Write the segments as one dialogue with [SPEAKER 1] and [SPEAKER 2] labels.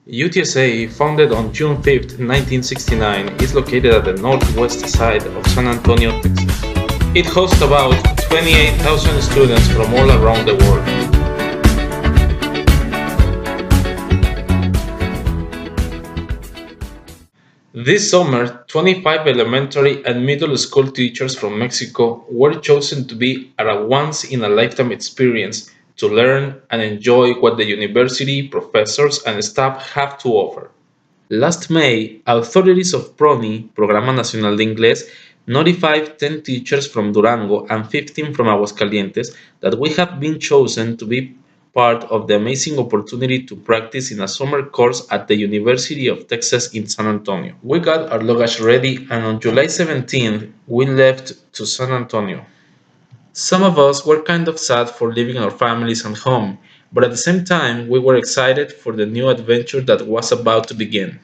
[SPEAKER 1] UTSA, founded on June 5, 1969, is located at the northwest side of San Antonio, Texas. It hosts about 28,000 students from all around the world. This summer, 25 elementary and middle school teachers from Mexico were chosen to be a once in a lifetime experience to learn and enjoy what the university, professors, and staff have to offer. Last May, authorities of PRONI, Programa Nacional de Inglés, notified 10 teachers from Durango and 15 from Aguascalientes that we have been chosen to be part of the amazing opportunity to practice in a summer course at the University of Texas in San Antonio. We got our luggage ready, and on July 17th, we left to San Antonio. Some of us were kind of sad for leaving our families and home, but at the same time, we were excited for the new adventure that was about to begin.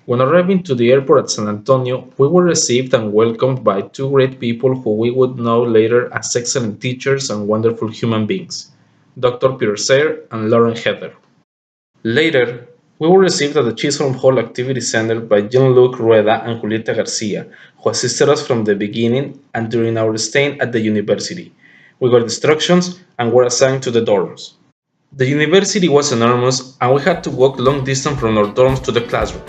[SPEAKER 1] When arriving to the airport at San Antonio, we were received and welcomed by two great people who we would know later as excellent teachers and wonderful human beings, Dr. Peter Sayre and Lauren Heather. Later, we were received at the Chisholm Hall Activity Center by Jean-Luc Rueda and Julieta Garcia, who assisted us from the beginning and during our stay at the university. We got instructions and were assigned to the dorms. The university was enormous, and we had to walk long distance from our dorms to the classroom.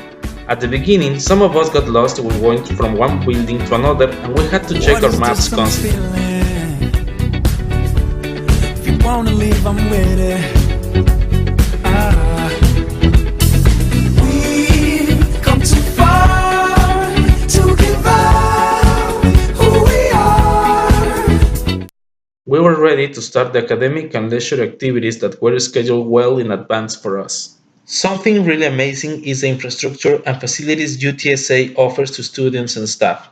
[SPEAKER 1] At the beginning, some of us got lost when we went from one building to another, and we had to check our maps constantly. If you wanna leave, I'm with it. We've come too far to give up who we are. We were ready to start the academic and leisure activities that were scheduled well in advance for us. Something really amazing is the infrastructure and facilities UTSA offers to students and staff.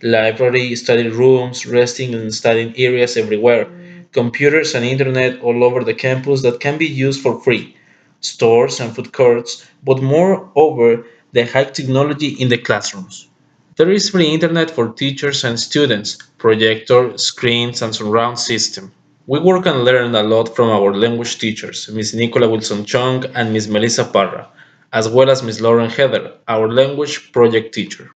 [SPEAKER 1] Library, study rooms, resting and studying areas everywhere, computers and internet all over the campus that can be used for free, stores and food courts, but moreover, the high technology in the classrooms. There is free internet for teachers and students, projector, screens, and surround system. We work and learn a lot from our language teachers, Ms. Nicola Wilson Chung and Ms. Melissa Parra, as well as Ms. Lauren Heather, our language project teacher.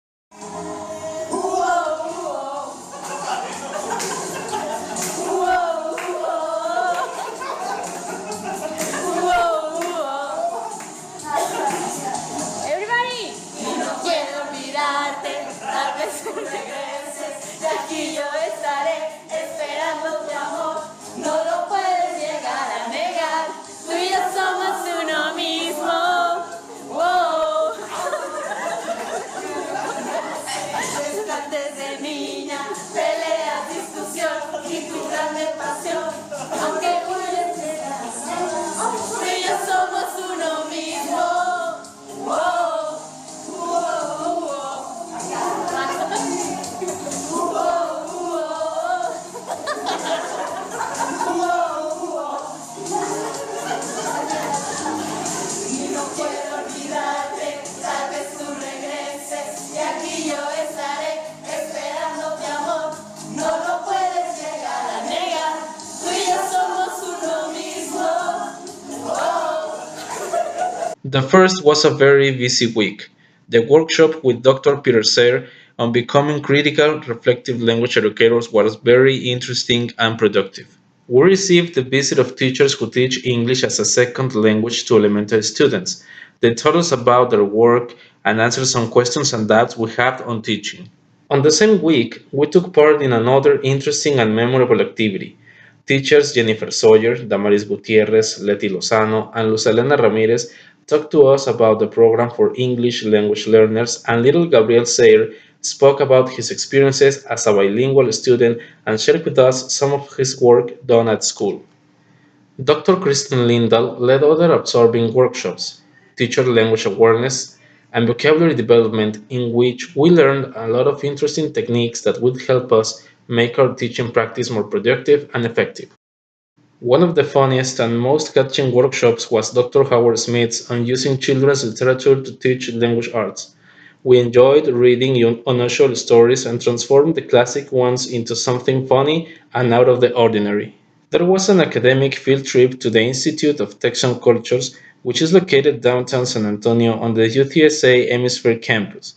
[SPEAKER 1] The first was a very busy week. The workshop with Dr. Peter Sayre on becoming critical, reflective language educators was very interesting and productive. We received the visit of teachers who teach English as a second language to elementary students. They told us about their work and answered some questions and doubts we had on teaching. On the same week, we took part in another interesting and memorable activity. Teachers Jennifer Sawyer, Damaris Gutierrez, Leti Lozano, and Luz Elena Ramirez talked to us about the program for English language learners, and little Gabriel Sayre spoke about his experiences as a bilingual student and shared with us some of his work done at school. Dr. Kristen Lindahl led other absorbing workshops, teacher language awareness, and vocabulary development, in which we learned a lot of interesting techniques that would help us make our teaching practice more productive and effective. One of the funniest and most catching workshops was Dr. Howard Smith's on using children's literature to teach language arts. We enjoyed reading unusual stories and transformed the classic ones into something funny and out of the ordinary. There was an academic field trip to the Institute of Texan Cultures which is located downtown San Antonio on the UTSA Hemisphere campus.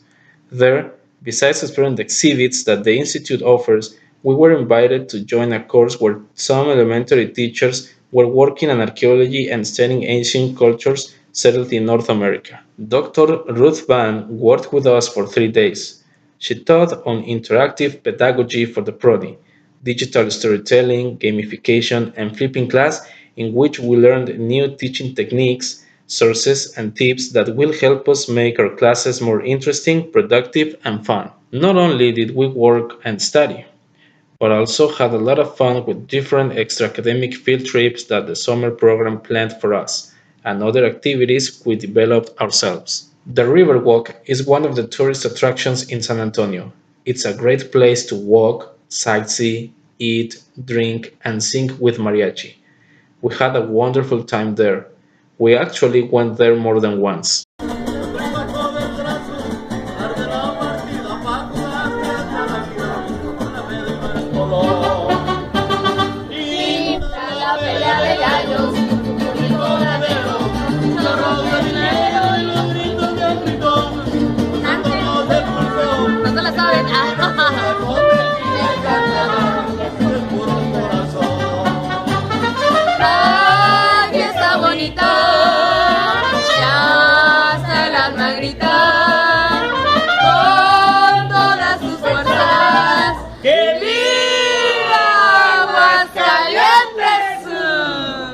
[SPEAKER 1] There, besides exploring the exhibits that the Institute offers, we were invited to join a course where some elementary teachers were working on archaeology and studying ancient cultures settled in North America. Dr. Ruth Van worked with us for 3 days. She taught on interactive pedagogy for the Prodi, digital storytelling, gamification, and flipping class, in which we learned new teaching techniques, sources, and tips that will help us make our classes more interesting, productive, and fun. Not only did we work and study, but also had a lot of fun with different extra academic field trips that the summer program planned for us, and other activities we developed ourselves. The Riverwalk is one of the tourist attractions in San Antonio. It's a great place to walk, sightsee, eat, drink, and sing with mariachi. We had a wonderful time there. We actually went there more than once.
[SPEAKER 2] No se la saben. Ay, está bonita. Ya hasta el alma grita con todas sus fuerzas. ¡Que viva Aguascalientes!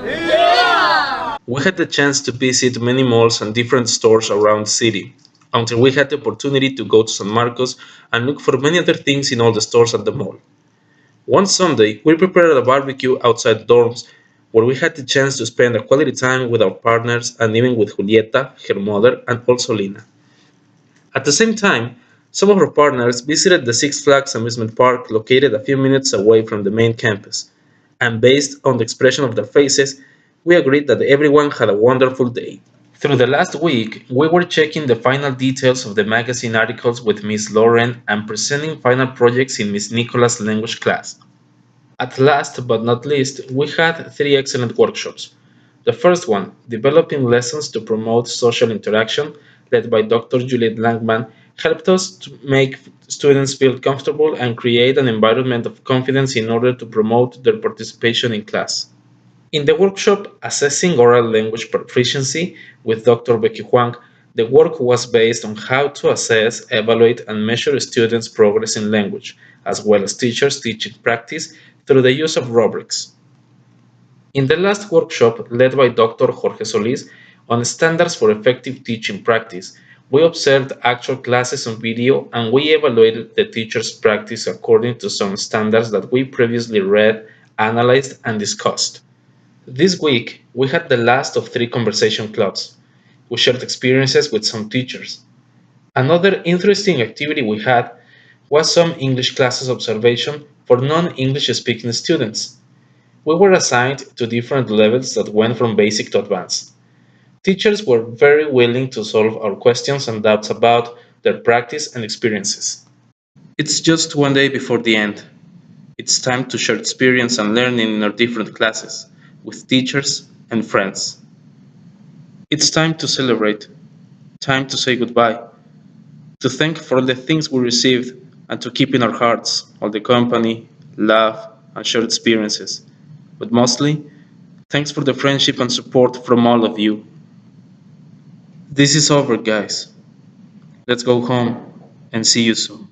[SPEAKER 2] ¡Viva!
[SPEAKER 1] We had the chance to visit many malls and different stores around the city, until we had the opportunity to go to San Marcos and look for many other things in all the stores at the mall. One Sunday, we prepared a barbecue outside the dorms, where we had the chance to spend a quality time with our partners and even with Julieta, her mother, and also Lina. At the same time, some of our partners visited the Six Flags amusement park located a few minutes away from the main campus, and based on the expression of their faces, we agreed that everyone had a wonderful day. Through the last week, we were checking the final details of the magazine articles with Miss Lauren and presenting final projects in Miss Nicola's language class. At last but not least, we had three excellent workshops. The first one, developing lessons to promote social interaction, led by Dr. Juliet Langman, helped us to make students feel comfortable and create an environment of confidence in order to promote their participation in class. In the workshop Assessing Oral Language Proficiency with Dr. Becky Huang, the work was based on how to assess, evaluate, and measure students' progress in language, as well as teachers' teaching practice through the use of rubrics. In the last workshop, led by Dr. Jorge Solis, on standards for effective teaching practice, we observed actual classes on video and we evaluated the teacher's practice according to some standards that we previously read, analyzed, and discussed. This week, we had the last of three conversation clubs. We shared experiences with some teachers. Another interesting activity we had was some English classes observation for non-English speaking students. We were assigned to different levels that went from basic to advanced. Teachers were very willing to solve our questions and doubts about their practice and experiences. It's just one day before the end. It's time to share experience and learning in our different classes with teachers and friends. It's time to celebrate, time to say goodbye, to thank for all the things we received and to keep in our hearts all the company, love, and shared experiences. But mostly, thanks for the friendship and support from all of you. This is over, guys. Let's go home and see you soon.